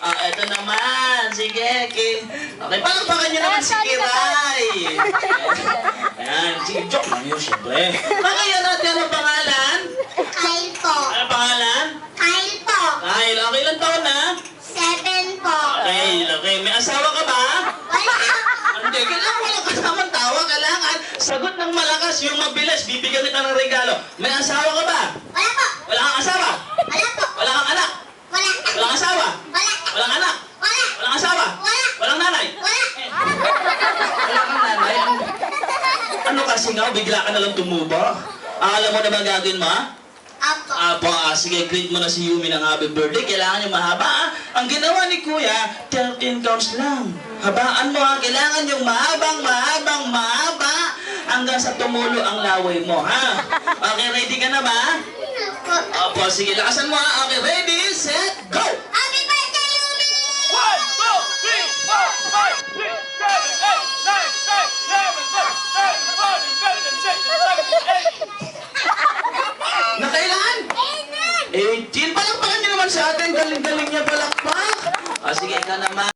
Eto naman. Sige, okay. Okay, palakpakan niyo naman si Kiray. Ayan, sige, joke lang yun, syempre. Kaya natin, ano pangalan? Kyle po. Ano pangalan? Kyle po. Kyle, okay, ilang taon na? 7 po. Okay. May asawa ka ba? Wala. Hindi, kailangan wala kasamang tawa. Kailangan sagot ng malakas, yung mabilis. Bibigyan kita ng regalo. May asawa ka ba? Wala po. Wala kang asawa? Wala po. Wala kang anak? Wala. Walang asawa? Wala. Walang anak? Wala. Walang asawa? Wala. Walang nanay? Wala. Wala kang nanay? Ano kasi nga, bigla ka nalang tumubo? Alam mo na ba gagawin mo? Apo. Sige, greet mo na si Yumi ng happy birthday. Kailangan yung mahaba, Ang ginawa ni Kuya, 13 counts lang. Habaan mo, Kailangan yung mahaba, hanggang sa tumulo ang laway mo, ha? Okay, ready ka na ba? Apo. Sige, lakasan mo, ha? Okay, ready, set, go! Happy birthday, Yumi! 1, 2, 3, 4, 5, 6, 7, 8, 9, 10, 11, 12, 13, 14, 15, 16, 17, 18. Nakailan? 18. Palakpakan niyo naman sa atin. Galing-galing niya palakpak. Sige, ikaw naman.